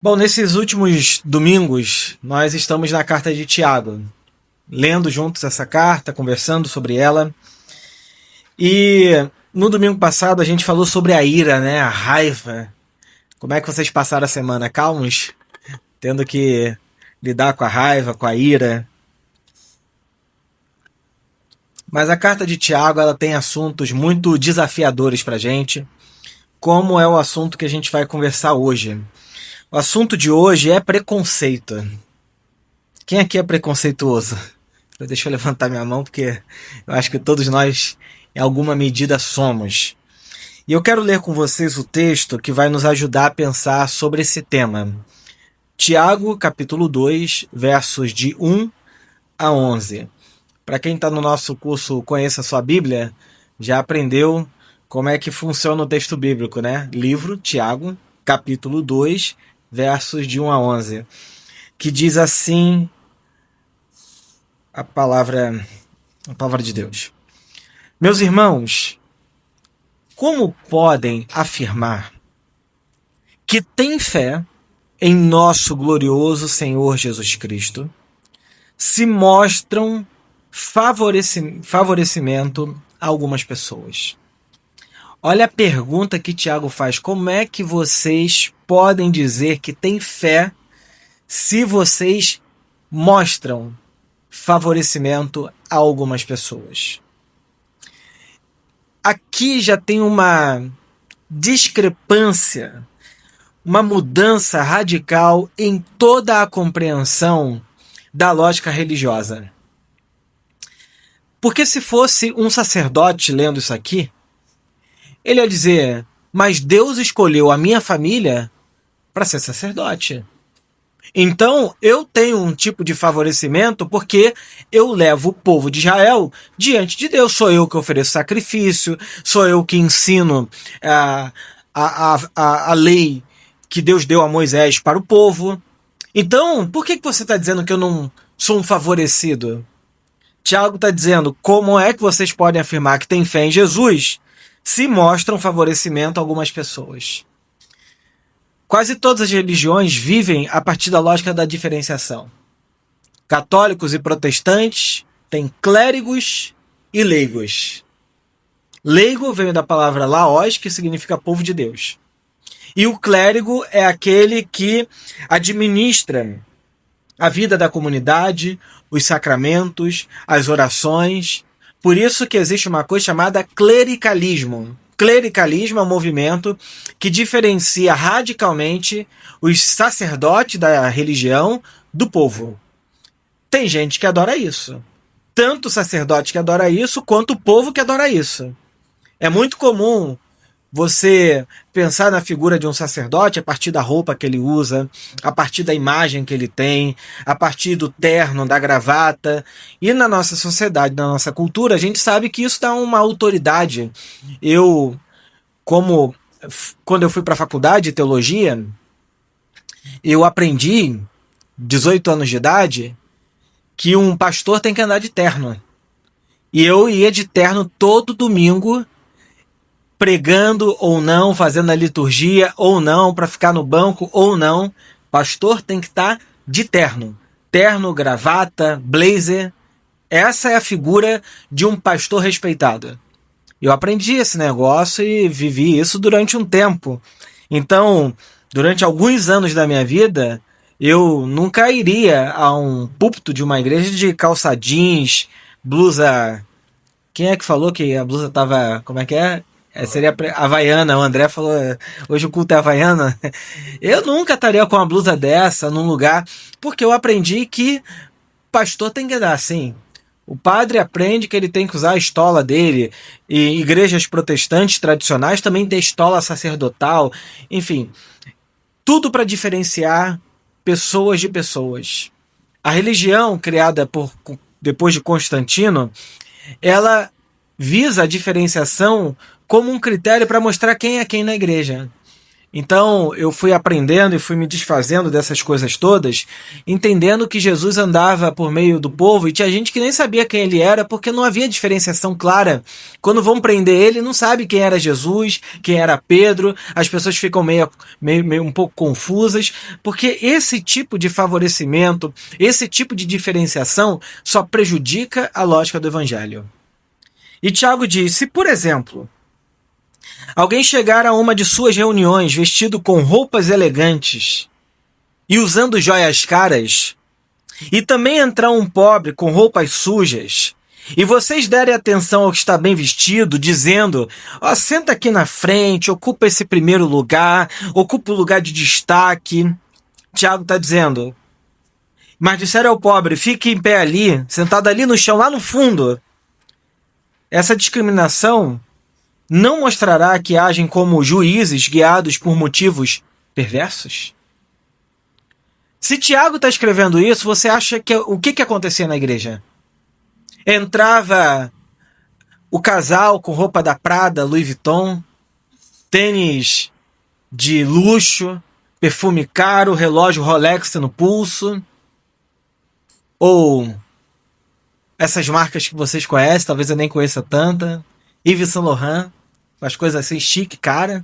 Bom, nesses últimos domingos, nós estamos na carta de Tiago, lendo juntos essa carta, conversando sobre ela. E no domingo passado a gente falou sobre a ira, né? A raiva. Como é que vocês passaram a semana? Calmos? Tendo que lidar com a raiva, com a ira. Mas a carta de Tiago, ela tem assuntos muito desafiadores pra gente, como é o assunto que a gente vai conversar hoje. O assunto de hoje é preconceito. Quem aqui é preconceituoso? Deixa eu levantar minha mão, porque eu acho que todos nós, em alguma medida, somos. E eu quero ler com vocês o texto que vai nos ajudar a pensar sobre esse tema. Tiago, capítulo 2, versos de 1 a 11. Para quem está no nosso curso Conheça a Sua Bíblia, já aprendeu como é que funciona o texto bíblico, né? Livro, Tiago, capítulo 2, versos de 1 a 11. Que diz assim a palavra de Deus. Meus irmãos, como podem afirmar que têm fé em nosso glorioso Senhor Jesus Cristo, se mostram favorecimento a algumas pessoas? Olha a pergunta que Tiago faz. Como é que vocês podem dizer que têm fé se vocês mostram favorecimento a algumas pessoas? Aqui já tem uma discrepância, uma mudança radical em toda a compreensão da lógica religiosa. Porque se fosse um sacerdote lendo isso aqui, ele ia dizer: mas Deus escolheu a minha família para ser sacerdote. Então, eu tenho um tipo de favorecimento porque eu levo o povo de Israel diante de Deus. Sou eu que ofereço sacrifício, sou eu que ensino a lei que Deus deu a Moisés para o povo. Então, por que você está dizendo que eu não sou um favorecido? Tiago está dizendo: como é que vocês podem afirmar que têm fé em Jesus se mostram favorecimento a algumas pessoas? Quase todas as religiões vivem a partir da lógica da diferenciação. Católicos e protestantes têm clérigos e leigos. Leigo vem da palavra laos, que significa povo de Deus. E o clérigo é aquele que administra a vida da comunidade, os sacramentos, as orações. Por isso que existe uma coisa chamada clericalismo. Clericalismo é um movimento que diferencia radicalmente os sacerdotes da religião do povo. Tem gente que adora isso. Tanto o sacerdote que adora isso, quanto o povo que adora isso. É muito comum você pensar na figura de um sacerdote a partir da roupa que ele usa, a partir da imagem que ele tem, a partir do terno, da gravata. E na nossa sociedade, na nossa cultura, a gente sabe que isso dá uma autoridade. Quando eu fui para a faculdade de teologia, eu aprendi, 18 anos de idade, que um pastor tem que andar de terno. E eu ia de terno todo domingo, pregando ou não, fazendo a liturgia ou não, para ficar no banco ou não. Pastor tem que estar de terno. Terno, gravata, blazer. Essa é a figura de um pastor respeitado. Eu aprendi esse negócio e vivi isso durante um tempo. Então, durante alguns anos da minha vida, eu nunca iria a um púlpito de uma igreja de calça jeans, blusa. Quem é que falou que a blusa tava. Como é que é? Seria havaiana. O André falou: hoje o culto é havaiana. Eu nunca estaria com uma blusa dessa num lugar, porque eu aprendi que pastor tem que andar assim. O padre aprende que ele tem que usar a estola dele. E igrejas protestantes tradicionais também têm estola sacerdotal. Enfim, tudo para diferenciar pessoas de pessoas. A religião criada depois de Constantino, ela visa a diferenciação como um critério para mostrar quem é quem na igreja. Então eu fui aprendendo e fui me desfazendo dessas coisas todas, entendendo que Jesus andava por meio do povo e tinha gente que nem sabia quem ele era porque não havia diferenciação clara. Quando vão prender ele, não sabe quem era Jesus, quem era Pedro, as pessoas ficam meio um pouco confusas, porque esse tipo de favorecimento, esse tipo de diferenciação só prejudica a lógica do evangelho. E Tiago diz: se, por exemplo, alguém chegar a uma de suas reuniões vestido com roupas elegantes e usando joias caras, e também entrar um pobre com roupas sujas, e vocês derem atenção ao que está bem vestido, dizendo: ó, senta aqui na frente, ocupa esse primeiro lugar, ocupa o lugar de destaque. Tiago está dizendo: mas disseram ao pobre: fique em pé ali, sentado ali no chão, lá no fundo. Essa discriminação não mostrará que agem como juízes guiados por motivos perversos? Se Tiago está escrevendo isso, você acha que o que acontecia na igreja? Entrava o casal com roupa da Prada, Louis Vuitton, tênis de luxo, perfume caro, relógio Rolex no pulso, ou essas marcas que vocês conhecem, talvez eu nem conheça tanta, Yves Saint Laurent, as coisas assim chique, cara.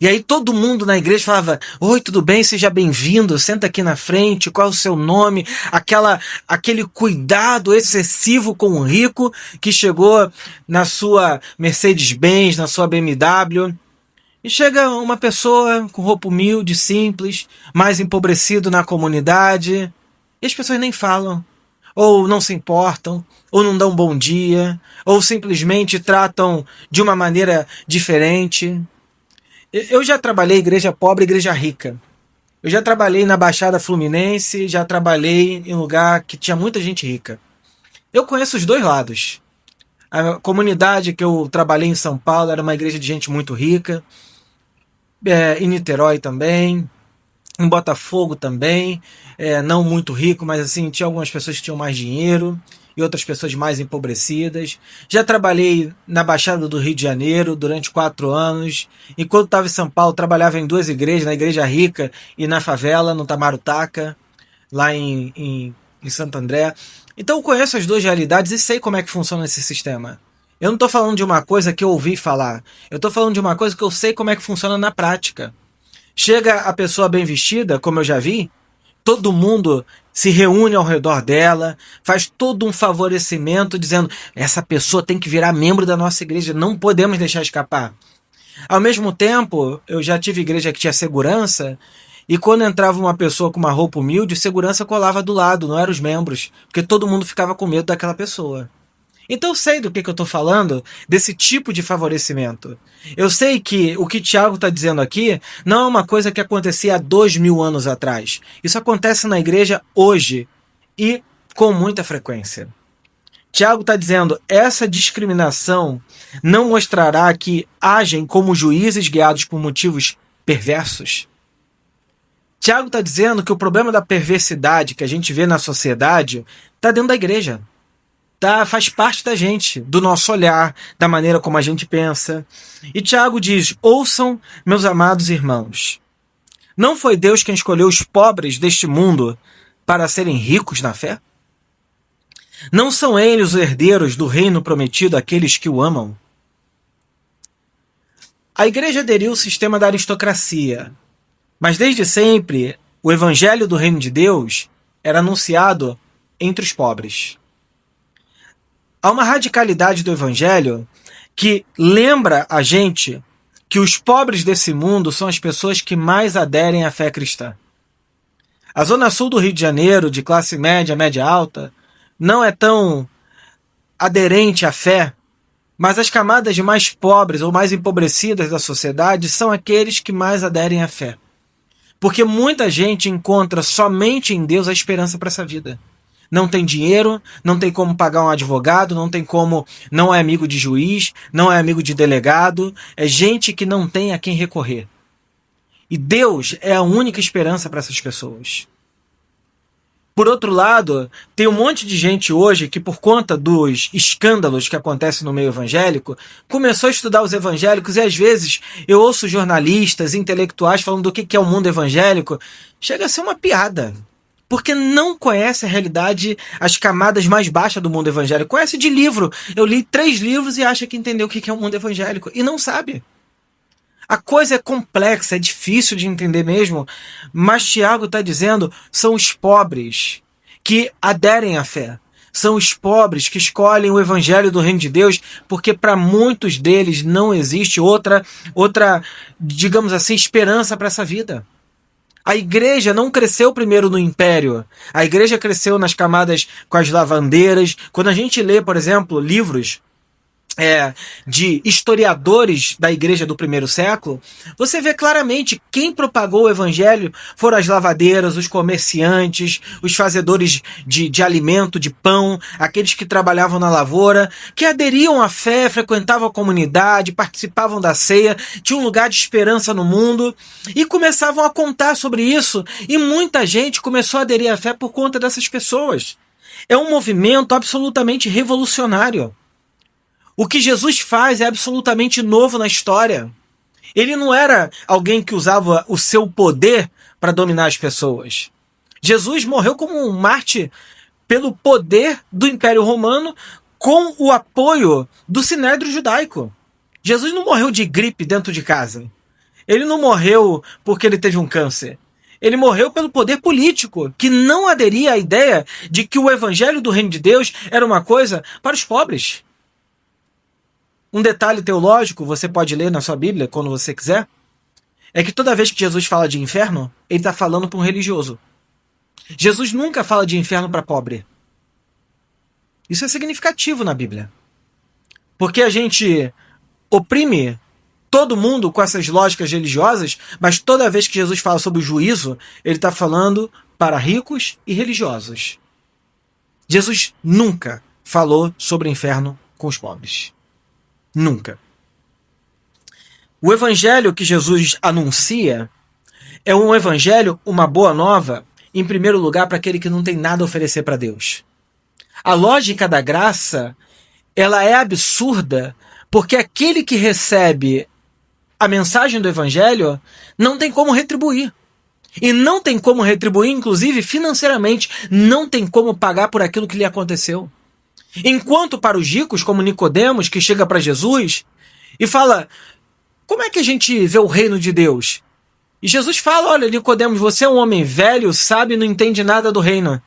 E aí todo mundo na igreja falava: oi, tudo bem? Seja bem-vindo, senta aqui na frente, qual é o seu nome? Aquele cuidado excessivo com o rico que chegou na sua Mercedes-Benz, na sua BMW. E chega uma pessoa com roupa humilde, simples, mais empobrecido na comunidade, e as pessoas nem falam, ou não se importam, ou não dão bom dia, ou simplesmente tratam de uma maneira diferente. Eu já trabalhei igreja pobre e igreja rica. Eu já trabalhei na Baixada Fluminense, já trabalhei em lugar que tinha muita gente rica. Eu conheço os dois lados. A comunidade que eu trabalhei em São Paulo era uma igreja de gente muito rica. Em Niterói também. Em Botafogo também. Não muito rico, mas assim, tinha algumas pessoas que tinham mais dinheiro e outras pessoas mais empobrecidas. Já trabalhei na Baixada do Rio de Janeiro durante 4 anos. Enquanto estava em São Paulo, trabalhava em 2 igrejas, na Igreja Rica e na favela, no Tamarutaca, lá em Santo André. Então eu conheço as duas realidades e sei como é que funciona esse sistema. Eu não estou falando de uma coisa que eu ouvi falar. Eu estou falando de uma coisa que eu sei como é que funciona na prática. Chega a pessoa bem vestida, como eu já vi, todo mundo se reúne ao redor dela, faz todo um favorecimento, dizendo: essa pessoa tem que virar membro da nossa igreja, não podemos deixar escapar. Ao mesmo tempo, eu já tive igreja que tinha segurança, e quando entrava uma pessoa com uma roupa humilde, segurança colava do lado, não eram os membros, porque todo mundo ficava com medo daquela pessoa. Então eu sei do que eu estou falando, desse tipo de favorecimento. Eu sei que o que Tiago está dizendo aqui não é uma coisa que acontecia há 2000 anos atrás. Isso acontece na igreja hoje e com muita frequência. Tiago está dizendo: essa discriminação não mostrará que agem como juízes guiados por motivos perversos? Tiago está dizendo que o problema da perversidade que a gente vê na sociedade está dentro da igreja. Faz parte da gente, do nosso olhar, da maneira como a gente pensa. E Tiago diz: ouçam, meus amados irmãos. Não foi Deus quem escolheu os pobres deste mundo para serem ricos na fé? Não são eles os herdeiros do reino prometido àqueles que o amam? A igreja aderiu ao sistema da aristocracia, mas desde sempre o evangelho do reino de Deus era anunciado entre os pobres. Há uma radicalidade do evangelho que lembra a gente que os pobres desse mundo são as pessoas que mais aderem à fé cristã. A zona sul do Rio de Janeiro, de classe média, média alta, não é tão aderente à fé, mas as camadas mais pobres ou mais empobrecidas da sociedade são aqueles que mais aderem à fé. Porque muita gente encontra somente em Deus a esperança para essa vida. Não tem dinheiro, não tem como pagar um advogado, não é amigo de juiz, não é amigo de delegado, é gente que não tem a quem recorrer. E Deus é a única esperança para essas pessoas. Por outro lado, tem um monte de gente hoje que, por conta dos escândalos que acontecem no meio evangélico, começou a estudar os evangélicos, e às vezes eu ouço jornalistas, intelectuais falando do que é o mundo evangélico. Chega a ser uma piada. Porque não conhece a realidade, as camadas mais baixas do mundo evangélico. Conhece de livro. Eu li 3 livros e acha que entendeu o que é o mundo evangélico. E não sabe. A coisa é complexa, é difícil de entender mesmo, mas Tiago está dizendo, são os pobres que aderem à fé. São os pobres que escolhem o evangelho do reino de Deus, porque para muitos deles não existe outra, digamos assim, esperança para essa vida. A igreja não cresceu primeiro no império. A igreja cresceu nas camadas com as lavandeiras. Quando a gente lê, por exemplo, livros de historiadores da igreja do primeiro século, você vê claramente quem propagou o evangelho foram as lavadeiras, os comerciantes, os fazedores de alimento, de pão, aqueles que trabalhavam na lavoura, que aderiam à fé, frequentavam a comunidade, participavam da ceia, tinham um lugar de esperança no mundo e começavam a contar sobre isso, e muita gente começou a aderir à fé por conta dessas pessoas. É um movimento absolutamente revolucionário. O que Jesus faz é absolutamente novo na história. Ele não era alguém que usava o seu poder para dominar as pessoas. Jesus morreu como um mártir pelo poder do Império Romano, com o apoio do Sinédrio judaico. Jesus não morreu de gripe dentro de casa. Ele não morreu porque ele teve um câncer. Ele morreu pelo poder político, que não aderia à ideia de que o evangelho do reino de Deus era uma coisa para os pobres. Um detalhe teológico, você pode ler na sua Bíblia, quando você quiser, é que toda vez que Jesus fala de inferno, ele está falando para um religioso. Jesus nunca fala de inferno para pobre. Isso é significativo na Bíblia. Porque a gente oprime todo mundo com essas lógicas religiosas, mas toda vez que Jesus fala sobre o juízo, ele está falando para ricos e religiosos. Jesus nunca falou sobre o inferno com os pobres. Nunca. O evangelho que Jesus anuncia é um evangelho, uma boa nova, em primeiro lugar, para aquele que não tem nada a oferecer para Deus. A lógica da graça, ela é absurda, porque aquele que recebe a mensagem do evangelho não tem como retribuir. E não tem como retribuir, inclusive financeiramente, não tem como pagar por aquilo que lhe aconteceu. Enquanto para os ricos, como Nicodemos, que chega para Jesus e fala, como é que a gente vê o reino de Deus? E Jesus fala, olha, Nicodemos, você é um homem velho, sábio e não entende nada do reino.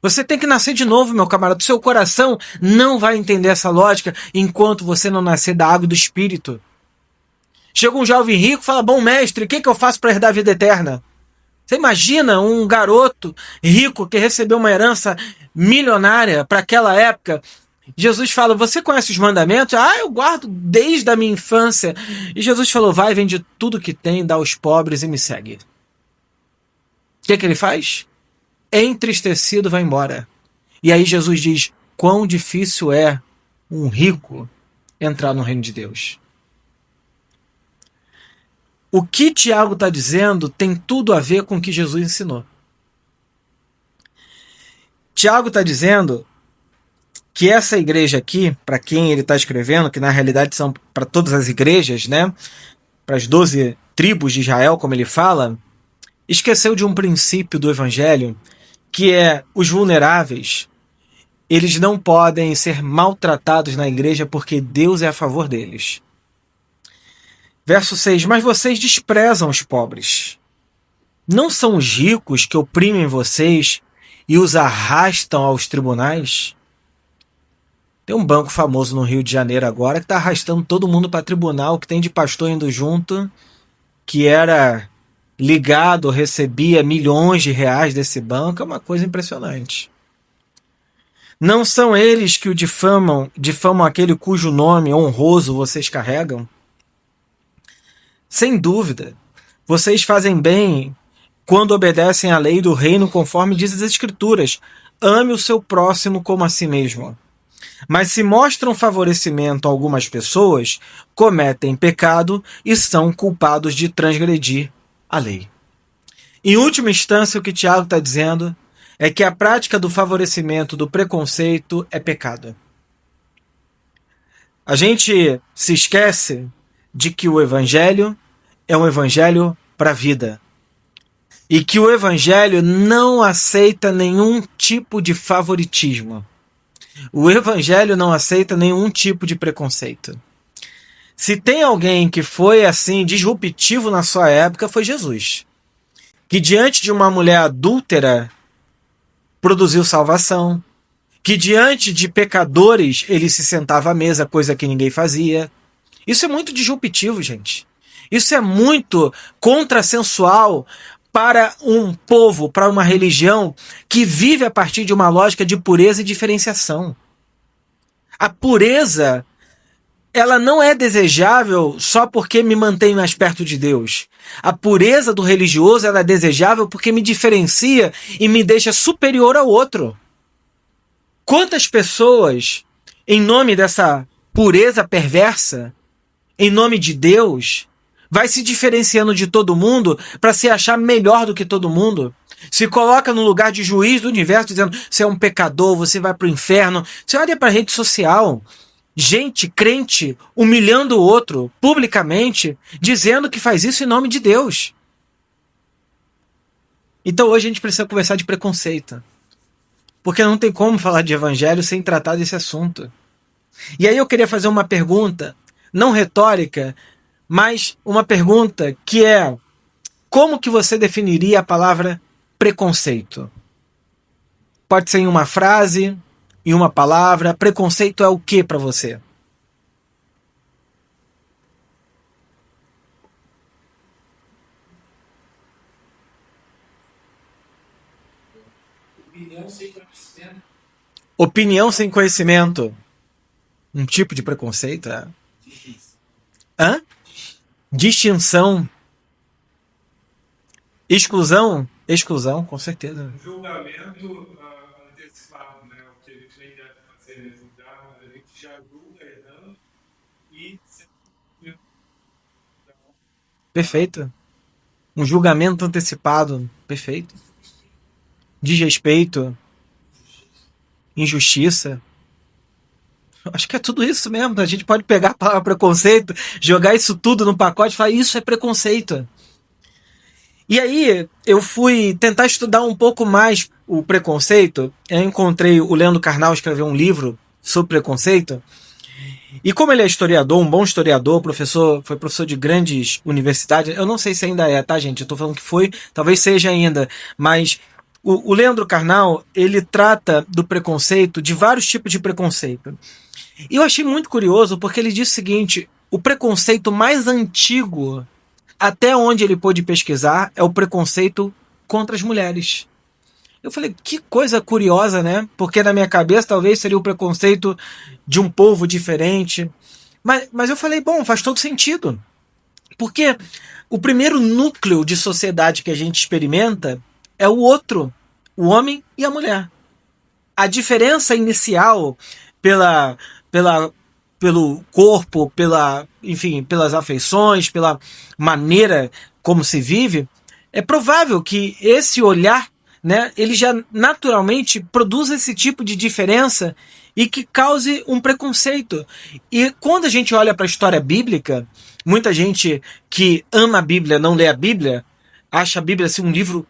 Você tem que nascer de novo, meu camarada. O seu coração não vai entender essa lógica enquanto você não nascer da água e do Espírito. Chega um jovem rico e fala, bom mestre, o que eu faço para herdar a vida eterna? Você imagina um garoto rico que recebeu uma herança milionária para aquela época. Jesus fala, você conhece os mandamentos? Ah, eu guardo desde a minha infância. E Jesus falou, vai, vende tudo que tem, dá aos pobres e me segue. O que ele faz? Entristecido, vai embora. E aí Jesus diz, quão difícil é um rico entrar no reino de Deus. O que Tiago está dizendo tem tudo a ver com o que Jesus ensinou. Tiago está dizendo que essa igreja aqui, para quem ele está escrevendo, que na realidade são para todas as igrejas, né? Para as 12 tribos de Israel, como ele fala, esqueceu de um princípio do evangelho, que é os vulneráveis, eles não podem ser maltratados na igreja porque Deus é a favor deles. Verso 6, mas vocês desprezam os pobres. Não são os ricos que oprimem vocês e os arrastam aos tribunais? Tem um banco famoso no Rio de Janeiro agora que está arrastando todo mundo para tribunal, que tem de pastor indo junto, que era ligado, recebia milhões de reais desse banco. É uma coisa impressionante. Não são eles que o difamam aquele cujo nome honroso vocês carregam? Sem dúvida, vocês fazem bem quando obedecem à lei do reino conforme diz as Escrituras. Ame o seu próximo como a si mesmo. Mas se mostram favorecimento a algumas pessoas, cometem pecado e são culpados de transgredir a lei. Em última instância, o que Tiago está dizendo é que a prática do favorecimento do preconceito é pecado. A gente se esquece de que o evangelho é um evangelho para a vida. E que o evangelho não aceita nenhum tipo de favoritismo. O evangelho não aceita nenhum tipo de preconceito. Se tem alguém que foi assim disruptivo na sua época, foi Jesus. Que diante de uma mulher adúltera produziu salvação. Que diante de pecadores ele se sentava à mesa, coisa que ninguém fazia. Isso é muito disruptivo, gente. Isso é muito contrassensual para um povo, para uma religião que vive a partir de uma lógica de pureza e diferenciação. A pureza, ela não é desejável só porque me mantém mais perto de Deus. A pureza do religioso, ela é desejável porque me diferencia e me deixa superior ao outro. Quantas pessoas, em nome dessa pureza perversa, em nome de Deus, vai se diferenciando de todo mundo para se achar melhor do que todo mundo? Se coloca no lugar de juiz do universo, dizendo: você é um pecador, você vai para o inferno. Você olha para a rede social, gente crente humilhando o outro publicamente, dizendo que faz isso em nome de Deus. Então hoje a gente precisa conversar de preconceito. Porque não tem como falar de evangelho sem tratar desse assunto. E aí eu queria fazer uma pergunta, não retórica, mas uma pergunta que é: como que você definiria a palavra preconceito? Pode ser em uma frase, em uma palavra. Preconceito é o que para você? Opinião sem conhecimento. Um tipo de preconceito, é? Hã? Distinção. Exclusão? Exclusão, com certeza. Julgamento antecipado, né? O que a gente nem deve fazer mesmo. A gente já julga errando e... Perfeito. Um julgamento antecipado. Perfeito. Desrespeito. Injustiça. Acho que é tudo isso mesmo. A gente pode pegar a palavra preconceito, jogar isso tudo no pacote e falar: isso é preconceito. E aí eu fui tentar estudar um pouco mais o preconceito. Eu encontrei o Leandro Carnal escreveu um livro sobre preconceito. E como ele é historiador, um bom historiador, foi professor de grandes universidades, eu não sei se ainda é, tá, gente? Eu tô falando que foi, talvez seja ainda, mas o Leandro Carnal, ele trata do preconceito, de vários tipos de preconceito. E eu achei muito curioso porque ele diz o seguinte: o preconceito mais antigo, até onde ele pôde pesquisar, é o preconceito contra as mulheres. Eu falei: que coisa curiosa, né? Porque na minha cabeça talvez seria o preconceito de um povo diferente. Mas eu falei: bom, faz todo sentido. Porque o primeiro núcleo de sociedade que a gente experimenta é o outro, o homem e a mulher. A diferença inicial pela, pelo corpo, enfim, pelas afeições, pela maneira como se vive, é provável que esse olhar, né, ele já naturalmente produza esse tipo de diferença e que cause um preconceito. E quando a gente olha para a história bíblica, muita gente que ama a Bíblia, não lê a Bíblia, acha a Bíblia assim, um livro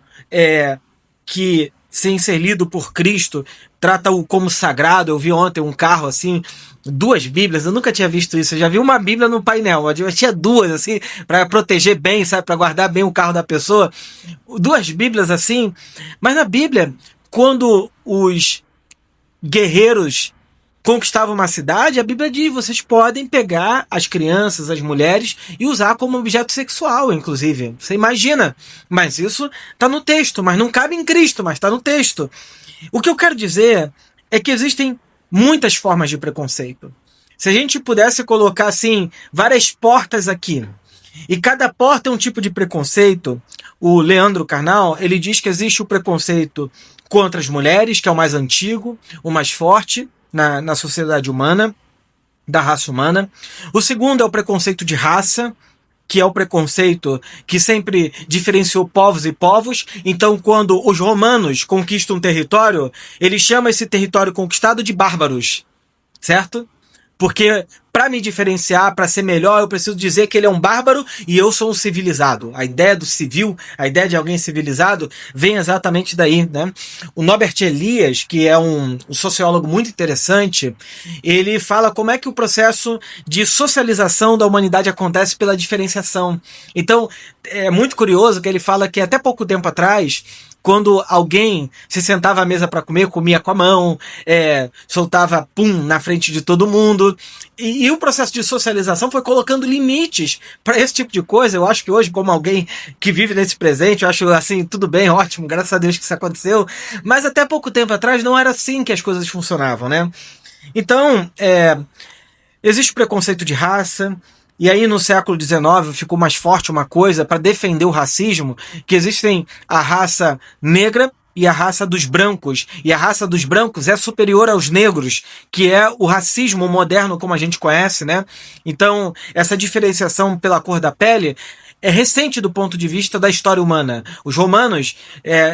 que, sem ser lido por Cristo, trata-o como sagrado. Eu vi ontem um carro assim, 2 Bíblias, eu nunca tinha visto isso. Eu já vi uma Bíblia no painel, eu tinha 2 assim, para proteger bem, sabe, para guardar bem o carro da pessoa. 2 Bíblias assim. Mas na Bíblia, quando os guerreiros conquistavam uma cidade, a Bíblia diz: vocês podem pegar as crianças, as mulheres e usar como objeto sexual, inclusive. Você imagina? Mas isso está no texto, mas não cabe em Cristo, mas está no texto. O que eu quero dizer é que existem muitas formas de preconceito. Se a gente pudesse colocar assim várias portas aqui, e cada porta é um tipo de preconceito, o Leandro Carnal, ele diz que existe o preconceito contra as mulheres, que é o mais antigo, o mais forte na sociedade humana, da raça humana. O segundo é o preconceito de raça, que é o preconceito que sempre diferenciou povos e povos. Então, quando os romanos conquistam um território, eles chamam esse território conquistado de bárbaros, certo? Porque para me diferenciar, para ser melhor, eu preciso dizer que ele é um bárbaro e eu sou um civilizado. A ideia do civil, a ideia de alguém civilizado, vem exatamente daí, né? O Norbert Elias, que é um sociólogo muito interessante, ele fala como é que o processo de socialização da humanidade acontece pela diferenciação. Então, é muito curioso que ele fala que até pouco tempo atrás, quando alguém se sentava à mesa para comer, comia com a mão, soltava pum na frente de todo mundo. E o processo de socialização foi colocando limites para esse tipo de coisa. Eu acho que hoje, como alguém que vive nesse presente, eu acho assim, tudo bem, ótimo, graças a Deus que isso aconteceu. Mas até pouco tempo atrás não era assim que as coisas funcionavam, né? Então, existe preconceito de raça. E aí no século XIX ficou mais forte uma coisa para defender o racismo, que existem a raça negra e a raça dos brancos. E a raça dos brancos é superior aos negros, que é o racismo moderno como a gente conhece, né? Então, essa diferenciação pela cor da pele é recente do ponto de vista da história humana. Os romanos,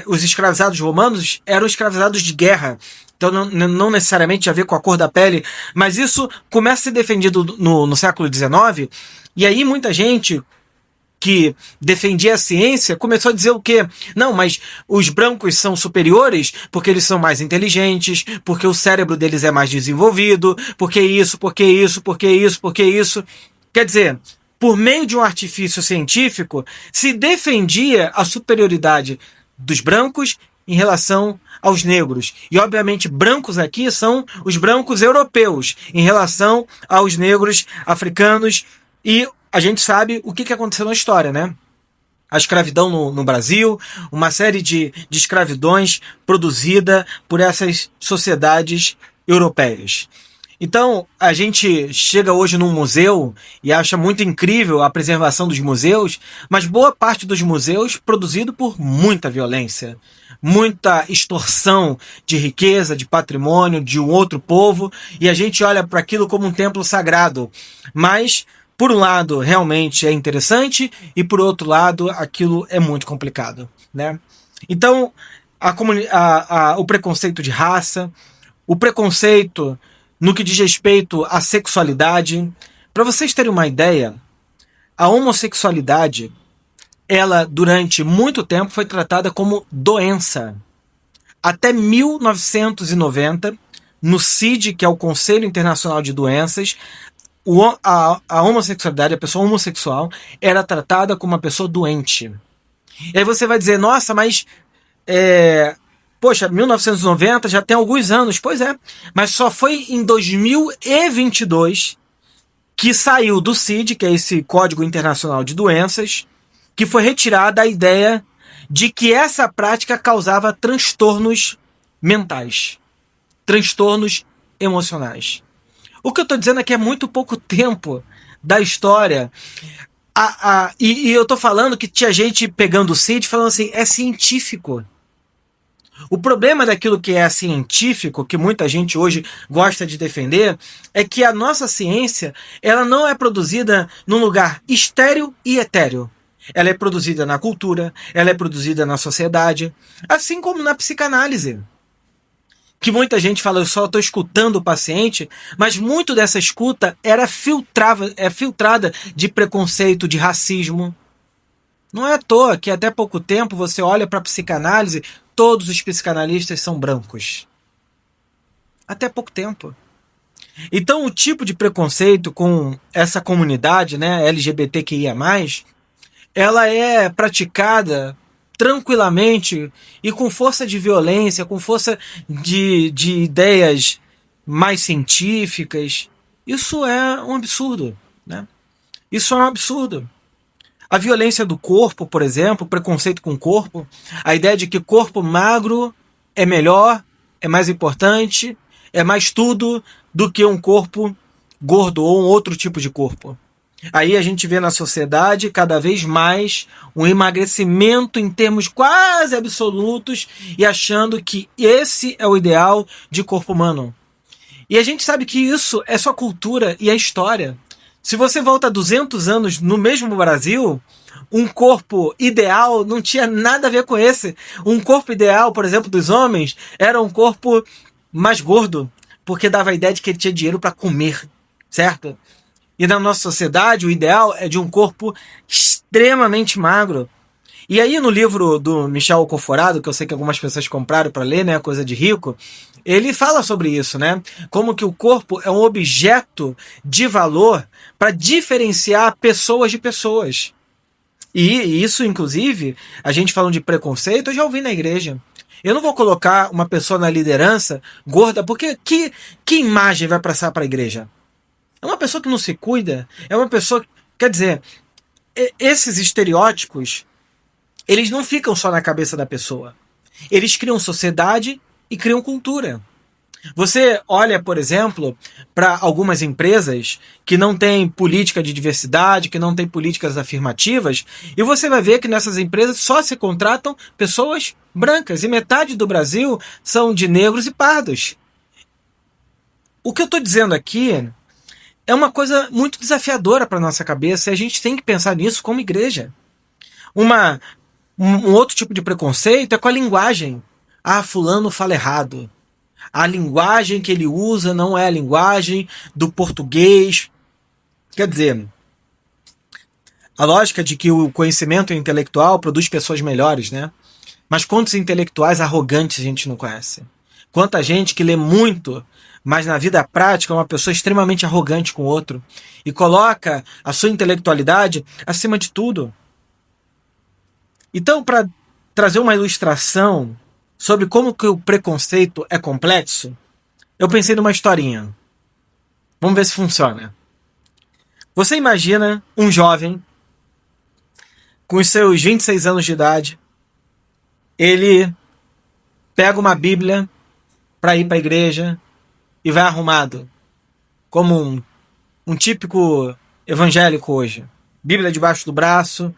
os escravizados romanos eram escravizados de guerra. Então não necessariamente a ver com a cor da pele, mas isso começa a ser defendido no século XIX, e aí muita gente que defendia a ciência começou a dizer o quê? Não, mas os brancos são superiores porque eles são mais inteligentes, porque o cérebro deles é mais desenvolvido, porque isso, porque isso, porque isso, porque isso. Quer dizer, por meio de um artifício científico, se defendia a superioridade dos brancos em relação aos negros. E, obviamente, brancos aqui são os brancos europeus em relação aos negros africanos. E a gente sabe o que aconteceu na história, né? A escravidão no Brasil, uma série de escravidões produzida por essas sociedades europeias. Então, a gente chega hoje num museu e acha muito incrível a preservação dos museus, mas boa parte dos museus produzido por muita violência, muita extorsão de riqueza, de patrimônio, de um outro povo, e a gente olha para aquilo como um templo sagrado. Mas, por um lado, realmente é interessante, e por outro lado, aquilo é muito complicado, né? Então, o preconceito de raça, o preconceito no que diz respeito à sexualidade. Para vocês terem uma ideia, a homossexualidade, ela durante muito tempo foi tratada como doença. Até 1990, no CID, que é o Conselho Internacional de Doenças, a homossexualidade, a pessoa homossexual, era tratada como uma pessoa doente. E aí você vai dizer, nossa, mas poxa, 1990 já tem alguns anos. Pois é, mas só foi em 2022 que saiu do CID, que é esse Código Internacional de Doenças, que foi retirada a ideia de que essa prática causava transtornos mentais, transtornos emocionais. O que eu estou dizendo é que é muito pouco tempo da história. E eu estou falando que tinha gente pegando o CID falando assim, é científico. O problema daquilo que é científico, que muita gente hoje gosta de defender, é que a nossa ciência ela não é produzida num lugar estéril e etéreo. Ela é produzida na cultura, ela é produzida na sociedade, assim como na psicanálise. Que muita gente fala, eu só estou escutando o paciente, mas muito dessa escuta era filtrada de preconceito, de racismo. Não é à toa que até pouco tempo você olha para a psicanálise, todos os psicanalistas são brancos. Até pouco tempo. Então o tipo de preconceito com essa comunidade, né, LGBTQIA+, ela é praticada tranquilamente e com força de violência, com força de ideias mais científicas. Isso é um absurdo, né? Isso é um absurdo. A violência do corpo, por exemplo, o preconceito com o corpo, a ideia de que corpo magro é melhor, é mais importante, é mais tudo do que um corpo gordo ou um outro tipo de corpo. Aí a gente vê na sociedade cada vez mais um emagrecimento em termos quase absolutos e achando que esse é o ideal de corpo humano. E a gente sabe que isso é só cultura e é história. Se você volta 200 anos no mesmo Brasil, um corpo ideal não tinha nada a ver com esse. Um corpo ideal, por exemplo, dos homens, era um corpo mais gordo, porque dava a ideia de que ele tinha dinheiro para comer, certo? E na nossa sociedade, o ideal é de um corpo extremamente magro. E aí no livro do Michel Conforado, que eu sei que algumas pessoas compraram para ler, né, Coisa de Rico, ele fala sobre isso, né? Como que o corpo é um objeto de valor para diferenciar pessoas de pessoas. E isso, inclusive, a gente falando de preconceito, eu já ouvi na igreja. Eu não vou colocar uma pessoa na liderança gorda, porque que imagem vai passar para a igreja? É uma pessoa que não se cuida, é uma pessoa... Quer dizer, esses estereótipos, eles não ficam só na cabeça da pessoa. Eles criam sociedade e criam cultura. Você olha, por exemplo, para algumas empresas que não têm política de diversidade, que não têm políticas afirmativas, e você vai ver que nessas empresas só se contratam pessoas brancas, e metade do Brasil são de negros e pardos. O que eu estou dizendo aqui é uma coisa muito desafiadora para a nossa cabeça, e a gente tem que pensar nisso como igreja. Um outro tipo de preconceito é com a linguagem. Ah, fulano fala errado. A linguagem que ele usa não é a linguagem do português. Quer dizer, a lógica de que o conhecimento intelectual produz pessoas melhores, né? Mas quantos intelectuais arrogantes a gente não conhece? Quanta gente que lê muito, mas na vida prática é uma pessoa extremamente arrogante com o outro e coloca a sua intelectualidade acima de tudo. Então, para trazer uma ilustração sobre como que o preconceito é complexo, eu pensei numa historinha. Vamos ver se funciona. Você imagina um jovem com os seus 26 anos de idade, ele pega uma Bíblia para ir para a igreja e vai arrumado, como um típico evangélico hoje. Bíblia debaixo do braço,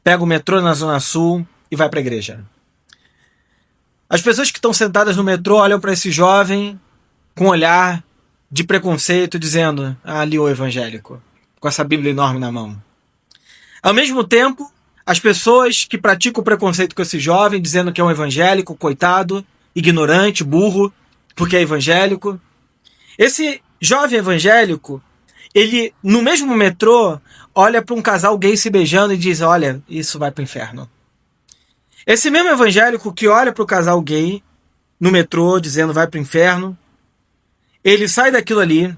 pega o metrô na Zona Sul e vai para a igreja. As pessoas que estão sentadas no metrô olham para esse jovem com um olhar de preconceito, dizendo: ah, ali o evangélico, com essa Bíblia enorme na mão. Ao mesmo tempo, as pessoas que praticam o preconceito com esse jovem, dizendo que é um evangélico, coitado, ignorante, burro, porque é evangélico. Esse jovem evangélico, ele, no mesmo metrô, olha para um casal gay se beijando e diz: olha, isso vai para o inferno. Esse mesmo evangélico que olha para o casal gay no metrô, dizendo vai para o inferno, ele sai daquilo ali,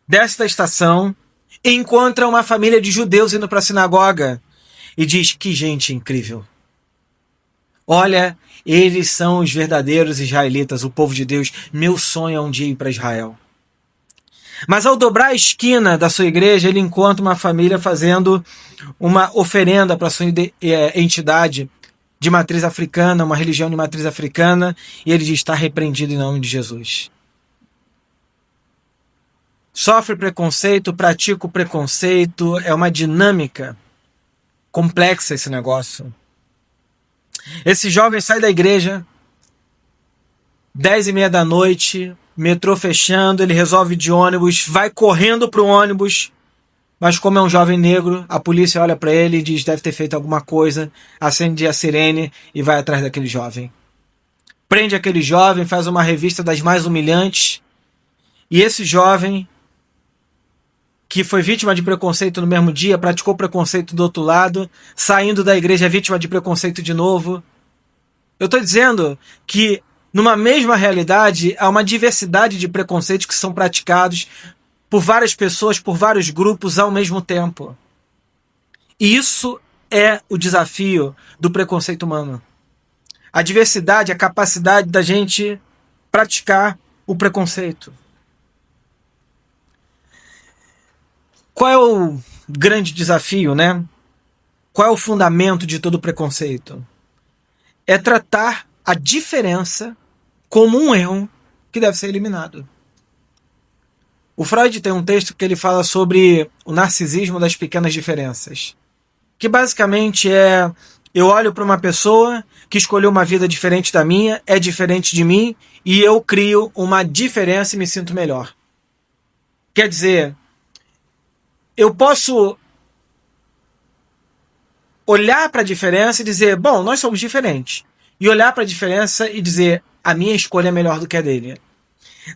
desce da estação, e encontra uma família de judeus indo para a sinagoga e diz: que gente incrível. Olha, eles são os verdadeiros israelitas, o povo de Deus. Meu sonho é um dia ir para Israel. Mas ao dobrar a esquina da sua igreja, ele encontra uma família fazendo uma oferenda para sua entidade de matriz africana, uma religião de matriz africana, e ele diz: está repreendido em nome de Jesus. Sofre preconceito, pratica o preconceito, é uma dinâmica complexa esse negócio. Esse jovem sai da igreja, 10h30 da noite, metrô fechando, ele resolve ir de ônibus, vai correndo pro ônibus, mas como é um jovem negro, a polícia olha para ele e diz: deve ter feito alguma coisa, acende a sirene e vai atrás daquele jovem. Prende aquele jovem, faz uma revista das mais humilhantes, e esse jovem, que foi vítima de preconceito no mesmo dia, praticou preconceito do outro lado, saindo da igreja é vítima de preconceito de novo. Eu estou dizendo que numa mesma realidade há uma diversidade de preconceitos que são praticados por várias pessoas, por vários grupos ao mesmo tempo. E isso é o desafio do preconceito humano. A diversidade, a capacidade da gente praticar o preconceito. Qual é o grande desafio, né? Qual é o fundamento de todo preconceito? É tratar a diferença como um erro que deve ser eliminado. O Freud tem um texto que ele fala sobre o narcisismo das pequenas diferenças, que basicamente é: eu olho para uma pessoa que escolheu uma vida diferente da minha, é diferente de mim, e eu crio uma diferença e me sinto melhor. Quer dizer, eu posso olhar para a diferença e dizer, bom, nós somos diferentes. E olhar para a diferença e dizer, a minha escolha é melhor do que a dele.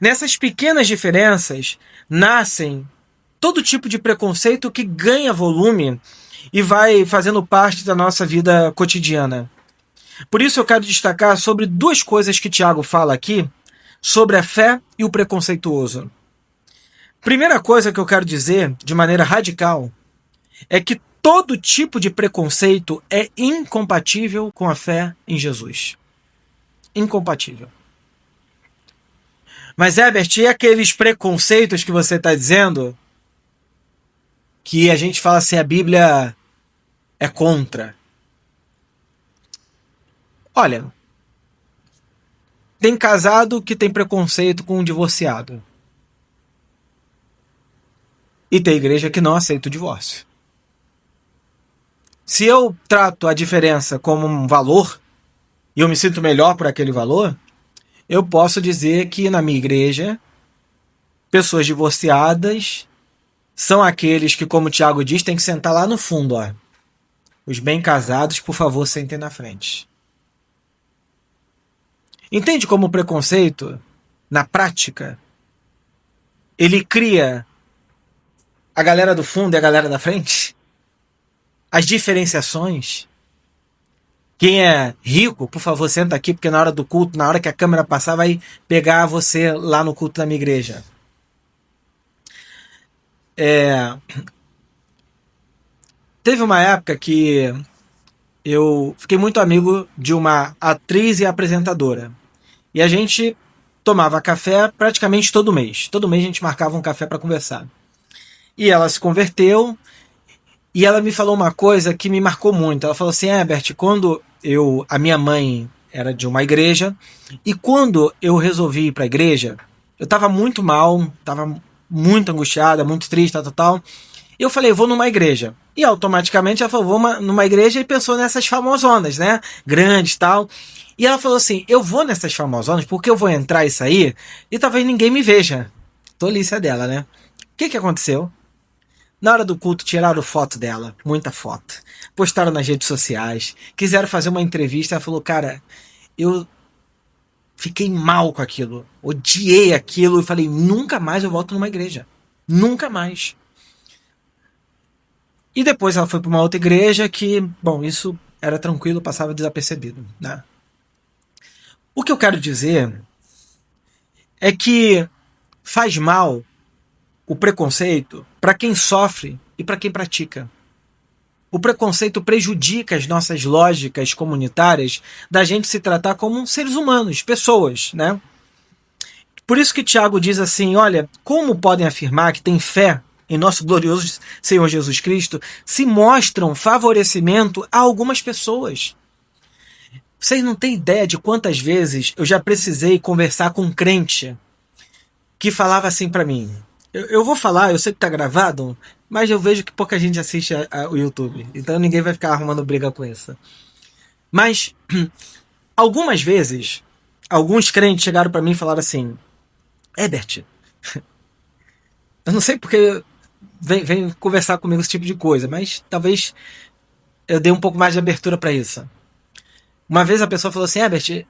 Nessas pequenas diferenças nascem todo tipo de preconceito que ganha volume e vai fazendo parte da nossa vida cotidiana. Por isso eu quero destacar sobre duas coisas que Tiago fala aqui sobre a fé e o preconceituoso. Primeira coisa que eu quero dizer, de maneira radical, é que todo tipo de preconceito é incompatível com a fé em Jesus. Incompatível. Mas, Herbert, e aqueles preconceitos que você está dizendo que a gente fala assim, a Bíblia é contra? Olha, tem casado que tem preconceito com um divorciado. E tem igreja que não aceita o divórcio. Se eu trato a diferença como um valor, e eu me sinto melhor por aquele valor, eu posso dizer que na minha igreja, pessoas divorciadas são aqueles que, como o Tiago diz, tem que sentar lá no fundo. Ó. Os bem casados, por favor, sentem na frente. Entende como o preconceito, na prática, ele cria a galera do fundo e a galera da frente? As diferenciações. Quem é rico, por favor, senta aqui, porque na hora do culto, na hora que a câmera passar, vai pegar você lá no culto da minha igreja. Teve uma época que eu fiquei muito amigo de uma atriz e apresentadora. E a gente tomava café praticamente todo mês. Todo mês a gente marcava um café para conversar. E ela se converteu e ela me falou uma coisa que me marcou muito. Ela falou assim, Herbert, quando a minha mãe era de uma igreja, e quando eu resolvi ir para a igreja, eu estava muito mal, estava muito angustiada, muito triste, tal. E eu falei, vou numa igreja. E automaticamente ela falou, vou numa igreja, e pensou nessas famosonas, né? Grandes e tal. E ela falou assim, eu vou nessas famosonas porque eu vou entrar e sair e talvez ninguém me veja. Tolice dela, né? O que aconteceu? Na hora do culto tiraram foto dela, muita foto. Postaram nas redes sociais, quiseram fazer uma entrevista. Ela falou, cara, eu fiquei mal com aquilo, odiei aquilo e falei, nunca mais eu volto numa igreja. Nunca mais. E depois ela foi para uma outra igreja que, bom, isso era tranquilo, passava desapercebido, né? O que eu quero dizer é que faz mal o preconceito para quem sofre e para quem pratica. O preconceito prejudica as nossas lógicas comunitárias da gente se tratar como seres humanos, pessoas, né? Por isso que Tiago diz assim, olha, como podem afirmar que têm fé em nosso glorioso Senhor Jesus Cristo se mostram favorecimento a algumas pessoas? Vocês não têm ideia de quantas vezes eu já precisei conversar com um crente que falava assim para mim. Eu vou falar, eu sei que tá gravado, mas eu vejo que pouca gente assiste o YouTube. Então ninguém vai ficar arrumando briga com isso. Mas algumas vezes, alguns crentes chegaram para mim e falaram assim, Herbert, eu não sei porque vem conversar comigo esse tipo de coisa, mas talvez eu dê um pouco mais de abertura para isso. Uma vez a pessoa falou assim, Herbert,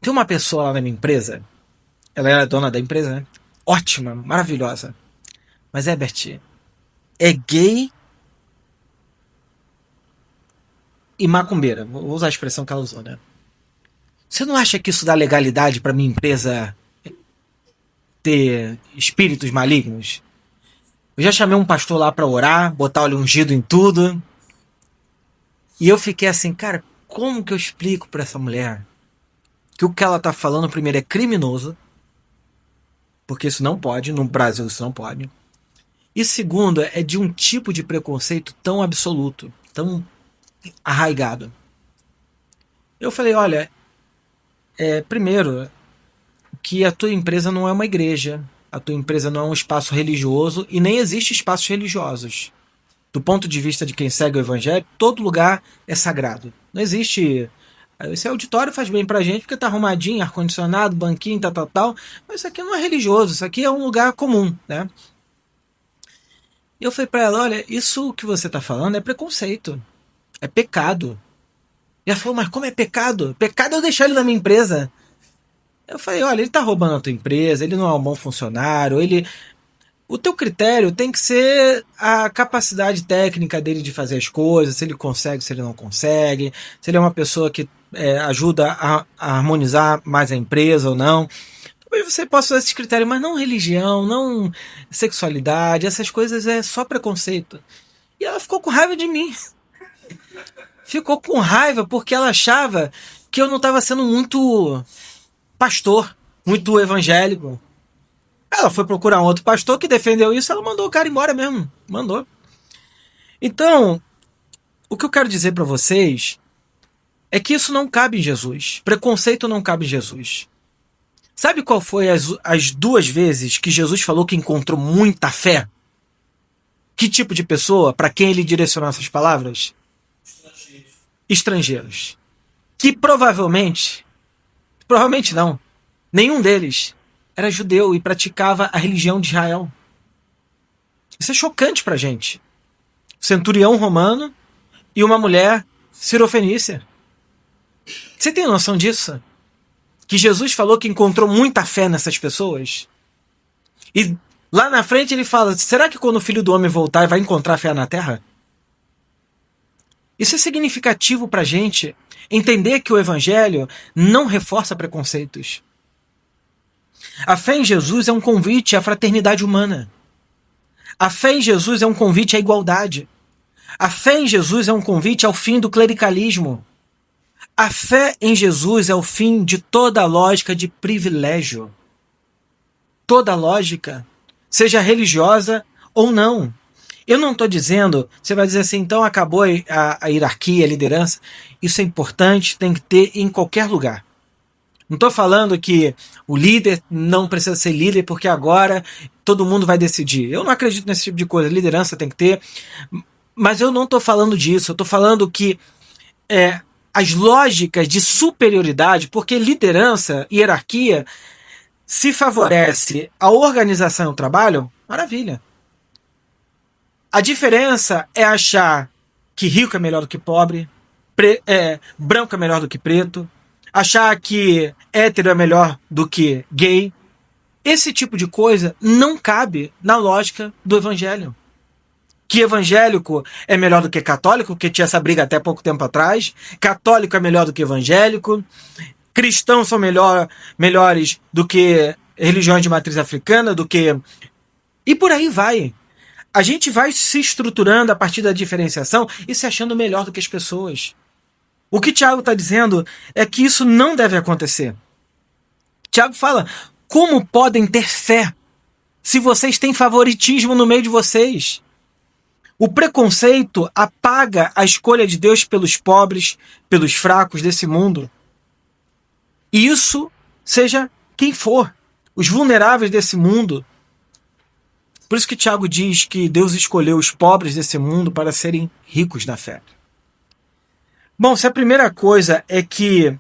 tem uma pessoa lá na minha empresa, ela era dona da empresa, né? Ótima, maravilhosa. Mas Herbert, é gay e macumbeira. Vou usar a expressão que ela usou, né? Você não acha que isso dá legalidade para minha empresa ter espíritos malignos? Eu já chamei um pastor lá para orar, botar óleo ungido em tudo. E eu fiquei assim, cara, como que eu explico para essa mulher que o que ela tá falando, primeiro, é criminoso, porque isso não pode, no Brasil isso não pode. E segundo, é de um tipo de preconceito tão absoluto, tão arraigado. Eu falei, olha, primeiro, que a tua empresa não é uma igreja, a tua empresa não é um espaço religioso e nem existe espaços religiosos. Do ponto de vista de quem segue o evangelho, todo lugar é sagrado. Não existe... Esse auditório faz bem pra gente porque tá arrumadinho, ar-condicionado, banquinho, tal. Mas isso aqui não é religioso, isso aqui é um lugar comum, né? E eu falei para ela, olha, isso que você está falando é preconceito, é pecado. E ela falou, mas como é pecado? Pecado é eu deixar ele na minha empresa. Eu falei, olha, ele está roubando a tua empresa, ele não é um bom funcionário, o teu critério tem que ser a capacidade técnica dele de fazer as coisas, se ele consegue, se ele não consegue, se ele é uma pessoa que ajuda a harmonizar mais a empresa ou não. Talvez você possa usar esses critérios, mas não religião, não sexualidade, essas coisas é só preconceito. E ela ficou com raiva de mim. Ficou com raiva porque ela achava que eu não estava sendo muito pastor, muito evangélico. Ela foi procurar um outro pastor que defendeu isso, ela mandou o cara embora mesmo. Mandou. Então, o que eu quero dizer para vocês é que isso não cabe em Jesus. Preconceito não cabe em Jesus. Sabe qual foi as 2 vezes que Jesus falou que encontrou muita fé? Que tipo de pessoa? Para quem ele direcionou essas palavras? Estrangeiros. Que provavelmente não, nenhum deles era judeu e praticava a religião de Israel. Isso é chocante pra gente. Centurião romano e uma mulher sirofenícia. Você tem noção disso? Que Jesus falou que encontrou muita fé nessas pessoas? E lá na frente ele fala, será que quando o Filho do Homem voltar vai encontrar fé na Terra? Isso é significativo pra gente entender que o Evangelho não reforça preconceitos. A fé em Jesus é um convite à fraternidade humana. A fé em Jesus é um convite à igualdade. A fé em Jesus é um convite ao fim do clericalismo. A fé em Jesus é o fim de toda lógica de privilégio. Toda lógica, seja religiosa ou não. Eu não estou dizendo, você vai dizer assim, então acabou a hierarquia, a liderança. Isso é importante, tem que ter em qualquer lugar. Não estou falando que o líder não precisa ser líder porque agora todo mundo vai decidir. Eu não acredito nesse tipo de coisa. Liderança tem que ter. Mas eu não estou falando disso. Eu estou falando que as lógicas de superioridade, porque liderança, hierarquia, se favorece a organização e o trabalho, maravilha. A diferença é achar que rico é melhor do que pobre, branco é melhor do que preto, achar que hétero é melhor do que gay. Esse tipo de coisa não cabe na lógica do evangelho. Que evangélico é melhor do que católico, porque tinha essa briga até pouco tempo atrás. Católico é melhor do que evangélico. Cristãos são melhores do que religiões de matriz africana, do que... E por aí vai. A gente vai se estruturando a partir da diferenciação e se achando melhor do que as pessoas. O que Tiago está dizendo é que isso não deve acontecer. Tiago fala, como podem ter fé se vocês têm favoritismo no meio de vocês? O preconceito apaga a escolha de Deus pelos pobres, pelos fracos desse mundo. E isso seja quem for, os vulneráveis desse mundo. Por isso que Tiago diz que Deus escolheu os pobres desse mundo para serem ricos na fé. Bom, se a primeira coisa é que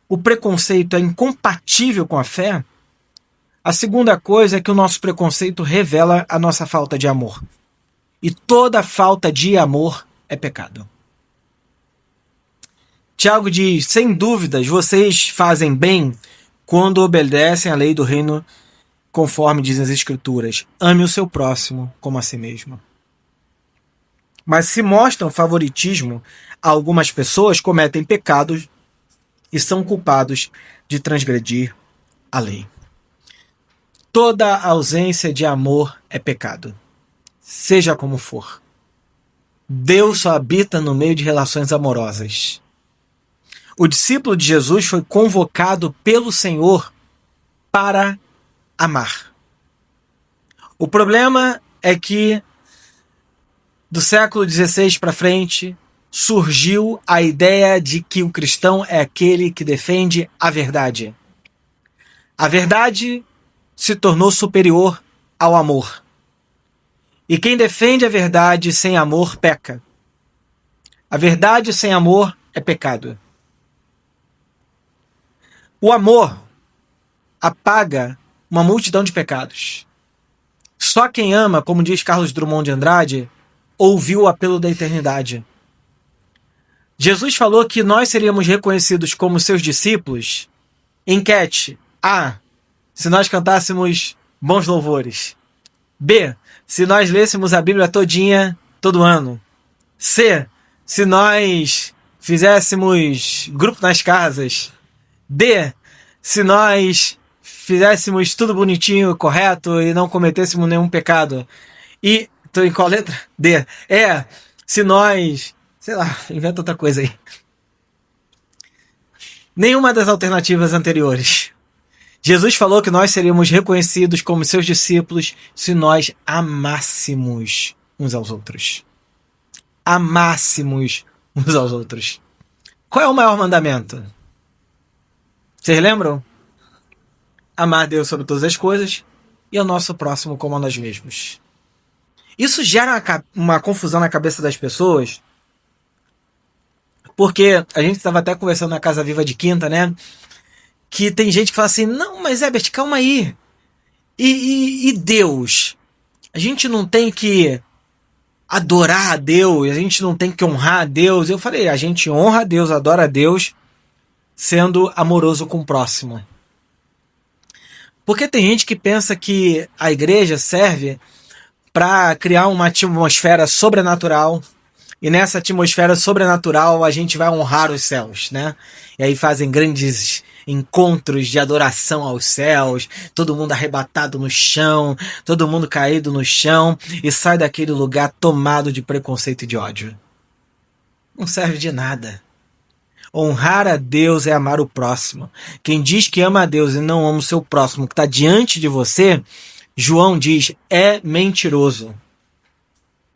o preconceito é incompatível com a fé, a segunda coisa é que o nosso preconceito revela a nossa falta de amor. E toda falta de amor é pecado. Tiago diz, sem dúvidas, vocês fazem bem quando obedecem à lei do reino, conforme dizem as Escrituras. Ame o seu próximo como a si mesmo. Mas se mostram favoritismo, algumas pessoas cometem pecados e são culpados de transgredir a lei. Toda ausência de amor é pecado. Seja como for. Deus só habita no meio de relações amorosas. O discípulo de Jesus foi convocado pelo Senhor para amar. O problema é que do século XVI para frente surgiu a ideia de que o cristão é aquele que defende a verdade. A verdade se tornou superior ao amor. E quem defende a verdade sem amor peca. A verdade sem amor é pecado. O amor apaga uma multidão de pecados. Só quem ama, como diz Carlos Drummond de Andrade, ouviu o apelo da eternidade. Jesus falou que nós seríamos reconhecidos como seus discípulos. Enquete: A. Se nós cantássemos bons louvores. B. Se nós lêssemos a Bíblia todinha, todo ano. C. Se nós fizéssemos grupo nas casas. D. Se nós fizéssemos tudo bonitinho, correto e não cometêssemos nenhum pecado. E, tô em qual letra? D. E. Se nós... sei lá, inventa outra coisa aí. Nenhuma das alternativas anteriores. Jesus falou que nós seríamos reconhecidos como seus discípulos se nós amássemos uns aos outros. Amássemos uns aos outros. Qual é o maior mandamento? Vocês lembram? Amar Deus sobre todas as coisas e ao nosso próximo como a nós mesmos. Isso gera uma confusão na cabeça das pessoas, porque a gente estava até conversando na Casa Viva de Quinta, né? Que tem gente que fala assim, não, mas Herbert, calma aí. E Deus? A gente não tem que adorar a Deus, a gente não tem que honrar a Deus. Eu falei, a gente honra a Deus, adora a Deus, sendo amoroso com o próximo. Porque tem gente que pensa que a igreja serve para criar uma atmosfera sobrenatural, e nessa atmosfera sobrenatural a gente vai honrar os céus, né? E aí fazem grandes encontros de adoração aos céus, todo mundo arrebatado no chão, todo mundo caído no chão, e sai daquele lugar tomado de preconceito e de ódio. Não serve de nada. Honrar a Deus é amar o próximo. Quem diz que ama a Deus e não ama o seu próximo que está diante de você, João diz, é mentiroso.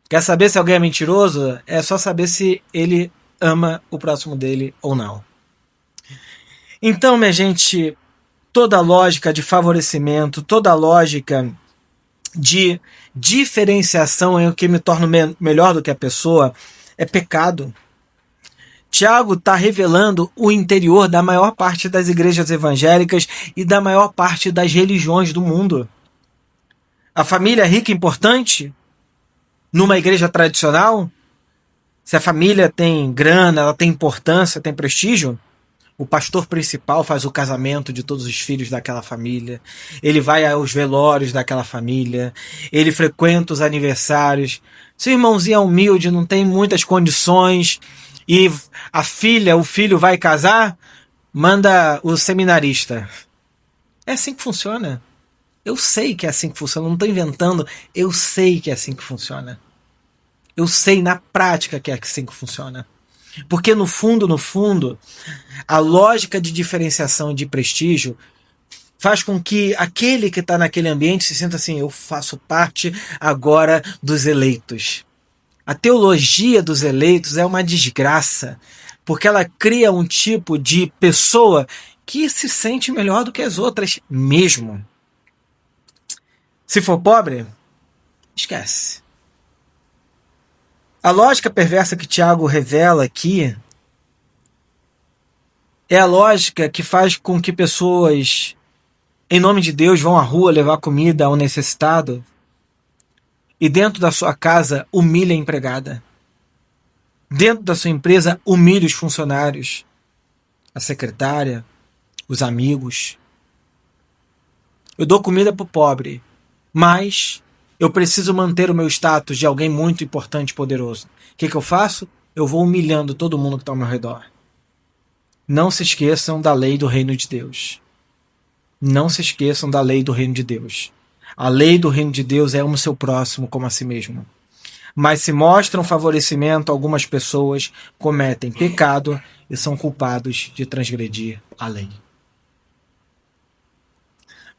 Quer saber se alguém é mentiroso? É só saber se ele ama o próximo dele ou não. Então, minha gente, toda lógica de favorecimento, toda lógica de diferenciação em o que me torna melhor do que a pessoa é pecado. Tiago está revelando o interior da maior parte das igrejas evangélicas e da maior parte das religiões do mundo. A família rica é importante? Numa igreja tradicional, se a família tem grana, ela tem importância, tem prestígio, o pastor principal faz o casamento de todos os filhos daquela família, ele vai aos velórios daquela família, ele frequenta os aniversários. Se o irmãozinho é humilde, não tem muitas condições, e a filha, o filho vai casar, manda o seminarista. É assim que funciona. Eu sei que é assim que funciona, não estou inventando, eu sei que é assim que funciona. Eu sei na prática que é assim que funciona. Porque no fundo, a lógica de diferenciação e de prestígio faz com que aquele que está naquele ambiente se sinta assim, eu faço parte agora dos eleitos. A teologia dos eleitos é uma desgraça, porque ela cria um tipo de pessoa que se sente melhor do que as outras mesmo. Se for pobre, esquece. A lógica perversa que Tiago revela aqui é a lógica que faz com que pessoas, em nome de Deus, vão à rua levar comida ao necessitado e dentro da sua casa humilha a empregada. Dentro da sua empresa humilha os funcionários, a secretária, os amigos. Eu dou comida para o pobre, mas eu preciso manter o meu status de alguém muito importante e poderoso. O que eu faço? Eu vou humilhando todo mundo que está ao meu redor. Não se esqueçam da lei do reino de Deus. Não se esqueçam da lei do reino de Deus. A lei do reino de Deus é ame o seu próximo como a si mesmo. Mas se mostram favorecimento, algumas pessoas cometem pecado e são culpados de transgredir a lei.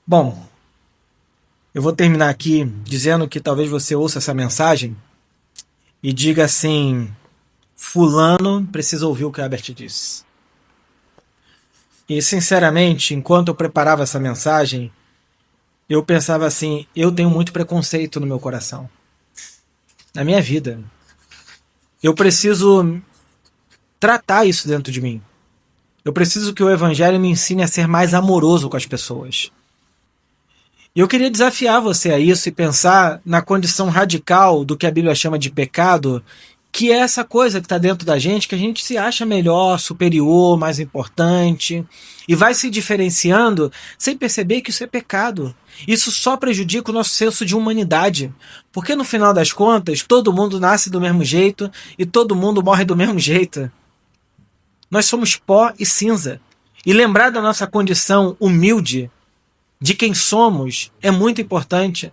Bom, eu vou terminar aqui dizendo que talvez você ouça essa mensagem e diga assim, fulano precisa ouvir o que Herbert disse. E sinceramente, enquanto eu preparava essa mensagem, eu pensava assim, eu tenho muito preconceito no meu coração. Na minha vida. Eu preciso tratar isso dentro de mim. Eu preciso que o Evangelho me ensine a ser mais amoroso com as pessoas. E eu queria desafiar você a isso e pensar na condição radical do que a Bíblia chama de pecado, que é essa coisa que está dentro da gente, que a gente se acha melhor, superior, mais importante, e vai se diferenciando sem perceber que isso é pecado. Isso só prejudica o nosso senso de humanidade, porque no final das contas, todo mundo nasce do mesmo jeito e todo mundo morre do mesmo jeito. Nós somos pó e cinza. E lembrar da nossa condição humilde, de quem somos, é muito importante.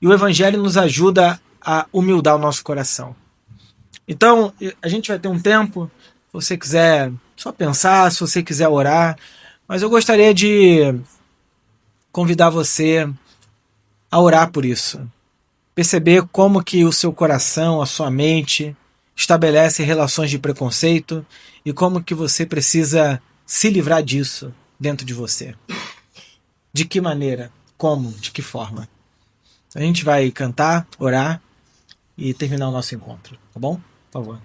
E o Evangelho nos ajuda a humildar o nosso coração. Então, a gente vai ter um tempo, se você quiser só pensar, se você quiser orar, mas eu gostaria de convidar você a orar por isso. Perceber como que o seu coração, a sua mente, estabelece relações de preconceito e como que você precisa se livrar disso dentro de você. De que maneira? Como? De que forma? A gente vai cantar, orar e terminar o nosso encontro, tá bom? Por favor.